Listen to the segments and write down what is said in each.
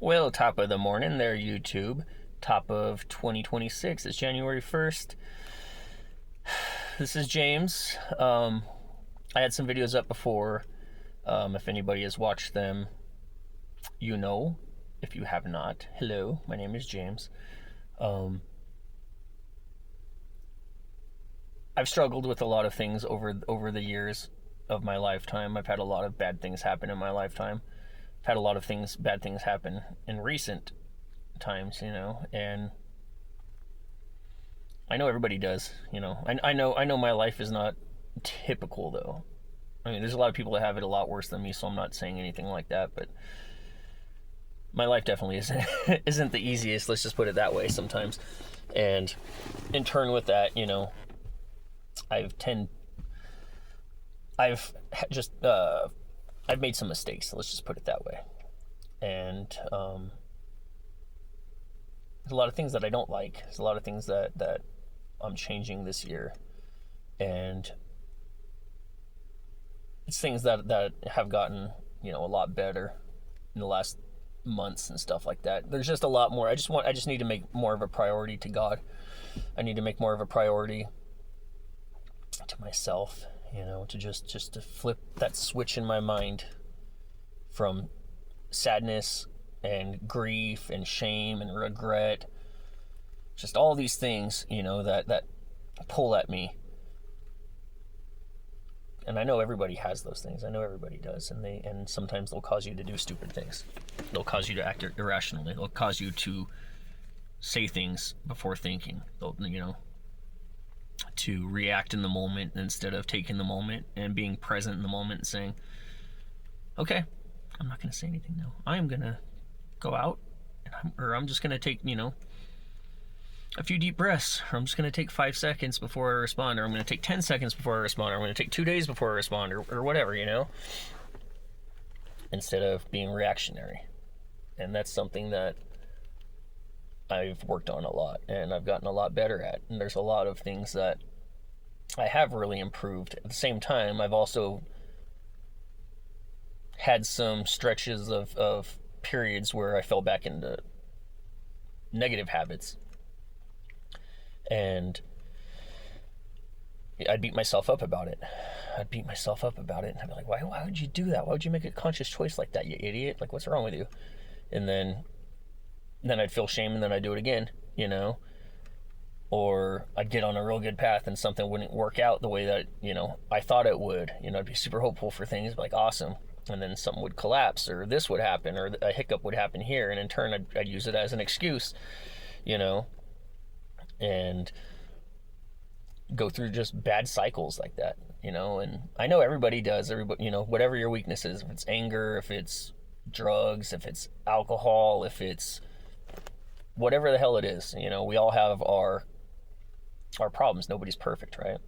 Well, top of the morning there, YouTube. Top of 2026. It's January 1st. This is James. I had some videos up before. If anybody has watched them, you know. If you have not, hello, my name is James. I've struggled with a lot of things over the years of my lifetime. I've had a lot of bad things happen in my lifetime. I've had a lot of bad things happen in recent times, and I know everybody does, I know my life is not typical though. I mean, there's a lot of people that have it a lot worse than me, so I'm not saying anything like that, but my life definitely isn't isn't the easiest, let's just put it that way sometimes. And in turn with that, I've tend I've just I've made some mistakes, let's just put it that way. And there's a lot of things that I don't like. There's a lot of things that I'm changing this year, and it's things that have gotten a lot better in the last months and stuff like that. There's just a lot more. I just need to make more of a priority to God. I need to make more of a priority to myself. To just to flip that switch in my mind from sadness and grief and shame and regret, just all these things, that pull at me. And I know everybody has those things. I know everybody does, and sometimes they'll cause you to do stupid things. They'll cause you to act irrationally. They'll cause you to say things before thinking. They'll, to react in the moment instead of taking the moment and being present in the moment and saying, okay, I'm not going to say anything now. I am going to go out, or I'm just going to take, a few deep breaths, or I'm just going to take 5 seconds before I respond, or I'm going to take 10 seconds before I respond, or I'm going to take 2 days before I respond, or whatever, instead of being reactionary. And that's something that I've worked on a lot, and I've gotten a lot better at. And there's a lot of things that I have really improved. At the same time, I've also had some stretches of periods where I fell back into negative habits. And I'd beat myself up about it. And I'd be like, why would you do that? Why would you make a conscious choice like that, you idiot? Like, what's wrong with you? And then I'd feel shame, and then I'd do it again, Or I'd get on a real good path and something wouldn't work out the way that, I thought it would. I'd be super hopeful for things, like awesome. And then something would collapse, or this would happen, or a hiccup would happen here. And in turn, I'd use it as an excuse, and go through just bad cycles like that, and I know everybody does. Everybody, whatever your weakness is, if it's anger, if it's drugs, if it's alcohol, if it's whatever the hell it is, we all have our problems. Nobody's perfect, right?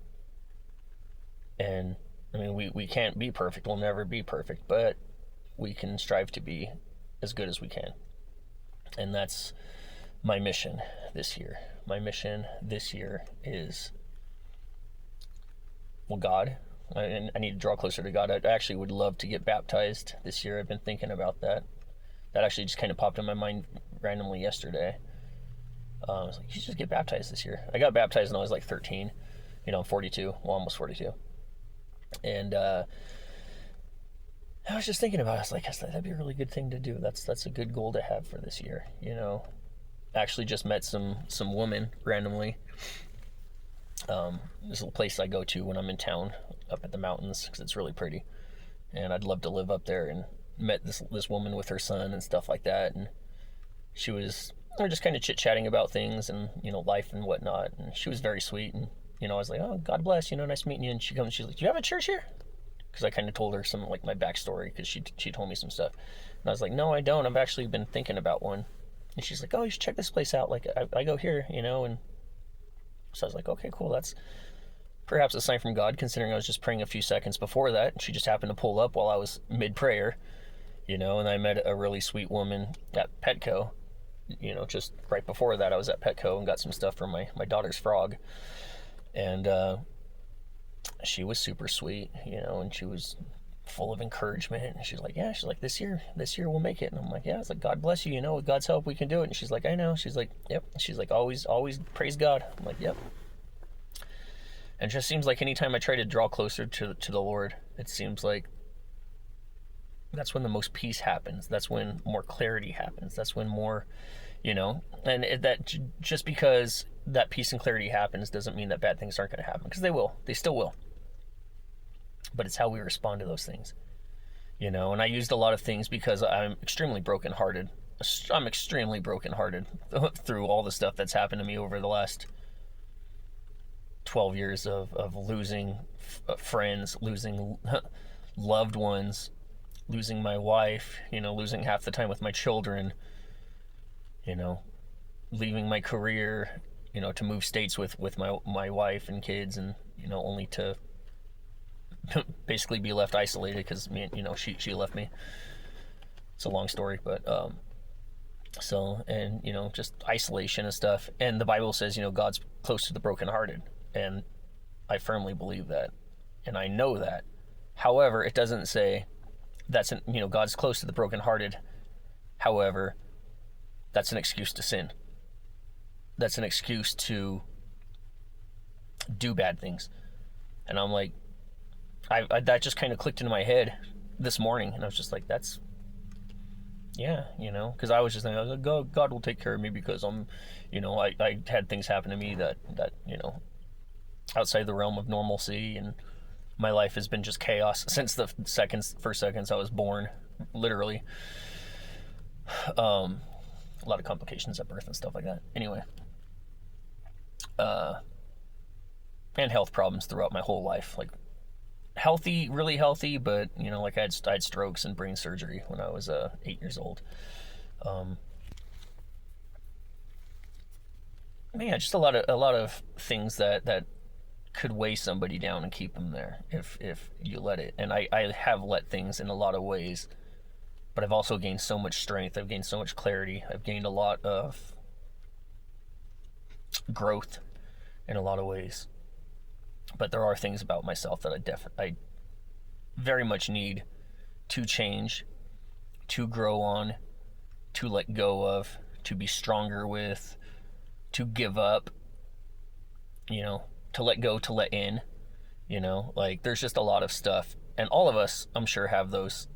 And I mean, we can't be perfect. We'll never be perfect, but we can strive to be as good as we can. And that's my mission this year. My mission this year is, well, God. I need to draw closer to God. I actually would love to get baptized this year. I've been thinking about that. That actually just kind of popped in my mind randomly yesterday. I was like, you should just get baptized this year. I got baptized when I was like 13. I'm 42. Well, almost 42. And I was just thinking about it. I was like, that'd be a really good thing to do. That's a good goal to have for this year. Actually just met some woman randomly. There's a place I go to when I'm in town up at the mountains because it's really pretty, and I'd love to live up there. And met this woman with her son and stuff like that, and we were just kind of chit-chatting about things and life and whatnot, and she was very sweet. And I was like, oh, God bless, nice meeting you. And she's like, do you have a church here? Because I kind of told her some like my backstory, because she told me some stuff, and I was like, no, I don't. I've actually been thinking about one. And she's like, oh, you should check this place out. Like, I go here, and so I was like, okay, cool. That's perhaps a sign from God, considering I was just praying a few seconds before that. And she just happened to pull up while I was mid-prayer, and I met a really sweet woman at Petco. Just right before that, I was at Petco and got some stuff for my daughter's frog. And she was super sweet, and she was full of encouragement. And she's like, yeah, she's like, this year we'll make it. And I'm like, yeah. It's like, God bless you, with God's help we can do it. And she's like, I know. She's like, yep. She's like, always praise God. I'm like, yep. And it just seems like anytime I try to draw closer to the Lord, it seems like that's when the most peace happens. That's when more clarity happens. That's when more, and that just because that peace and clarity happens doesn't mean that bad things aren't going to happen, because they will. They still will. But it's how we respond to those things, and I used a lot of things because I'm extremely brokenhearted. I'm extremely brokenhearted through all the stuff that's happened to me over the last 12 years of losing friends, losing loved ones, losing my wife, losing half the time with my children, leaving my career, to move states with my wife and kids, and, only to basically be left isolated because she left me. It's a long story, but just isolation and stuff. And the Bible says, God's close to the brokenhearted, and I firmly believe that, and I know that. However, it doesn't say God's close to the brokenhearted. However, that's an excuse to sin. That's an excuse to do bad things. And I'm like, I that just kind of clicked into my head this morning, and I was just like, that's, yeah, because I was just thinking, I was like, God will take care of me, because I'm, I had things happen to me that outside the realm of normalcy, and my life has been just chaos since the first seconds I was born, literally. A lot of complications at birth and stuff like that. Anyway, and health problems throughout my whole life, like healthy, really healthy, but like I had strokes and brain surgery when I was 8 years old. Just a lot of things that could weigh somebody down and keep them there if you let it. And I have let things in a lot of ways, but I've also gained so much strength. I've gained so much clarity. I've gained a lot of growth in a lot of ways. But there are things about myself that I very much need to change, to grow on, to let go of, to be stronger with, to give up, to let go, to let in, like there's just a lot of stuff, and all of us, I'm sure, have those.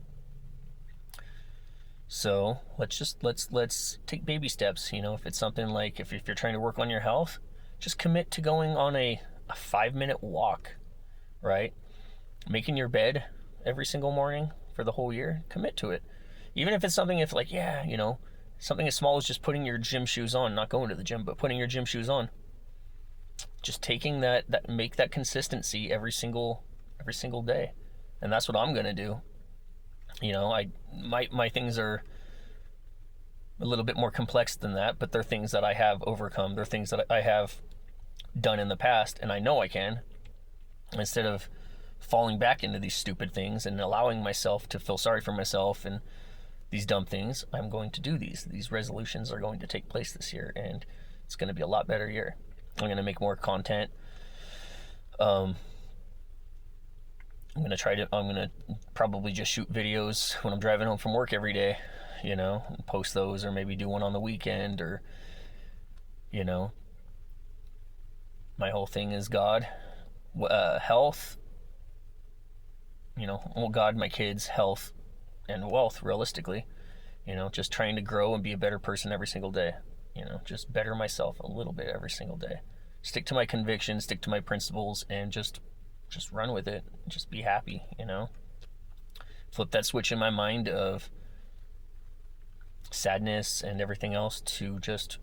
So let's take baby steps. If it's something like, if you're trying to work on your health, just commit to going on a 5-minute walk, right? Making your bed every single morning for the whole year, commit to it. Even if it's something, something as small as just putting your gym shoes on, not going to the gym, but putting your gym shoes on. Just taking that make that consistency every single day. And that's what I'm going to do. My things are a little bit more complex than that, but they're things that I have overcome. They're things that I have done in the past, and I know I can. Instead of falling back into these stupid things and allowing myself to feel sorry for myself and these dumb things, I'm going to do these resolutions are going to take place this year, and it's going to be a lot better year. I'm going to make more content. I'm going to probably just shoot videos when I'm driving home from work every day, post those, or maybe do one on the weekend, or, my whole thing is God, health, God, my kids, health, and wealth, realistically, just trying to grow and be a better person every single day, just better myself a little bit every single day. Stick to my convictions, stick to my principles, and just run with it. Just be happy, Flip that switch in my mind of sadness and everything else to just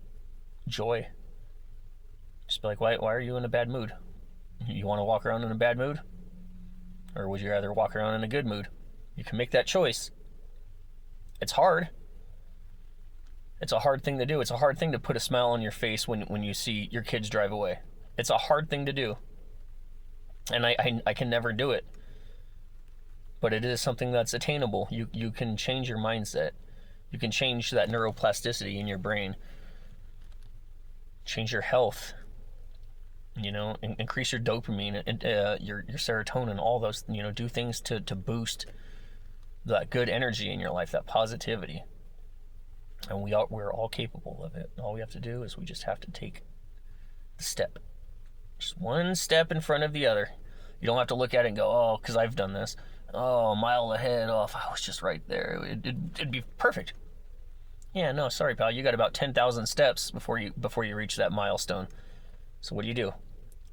joy. Just be like, why are you in a bad mood? You want to walk around in a bad mood? Or would you rather walk around in a good mood? You can make that choice. It's hard. It's a hard thing to do. It's a hard thing to put a smile on your face when you see your kids drive away. It's a hard thing to do. And I can never do it. But it is something that's attainable. You can change your mindset. You can change that neuroplasticity in your brain. Change your health. Increase your dopamine and your serotonin, all those, do things to boost that good energy in your life, that positivity. And we're all capable of it. All we have to do is we just have to take the step. Just one step in front of the other. You don't have to look at it and go, oh, because I've done this. Oh, a mile ahead. Oh, if I was just right there, it'd be perfect. Yeah, no, sorry, pal. You got about 10,000 steps before you reach that milestone. So what do?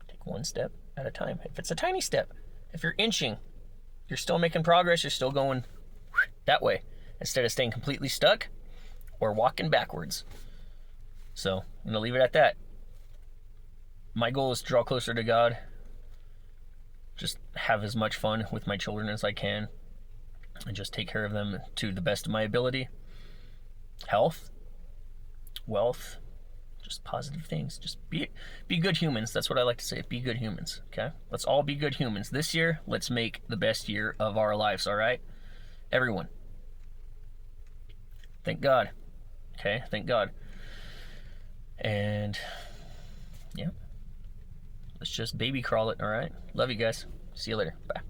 Take one step at a time. If it's a tiny step, if you're inching, you're still making progress. You're still going that way instead of staying completely stuck or walking backwards. So I'm going to leave it at that. My goal is to draw closer to God. Just have as much fun with my children as I can. And just take care of them to the best of my ability. Health, wealth, just positive things. Just be good humans. That's what I like to say. Be good humans, okay? Let's all be good humans. This year, let's make the best year of our lives, all right? Everyone. Thank God. Okay? Thank God. And, yeah. Let's just baby crawl it, all right? Love you guys. See you later. Bye.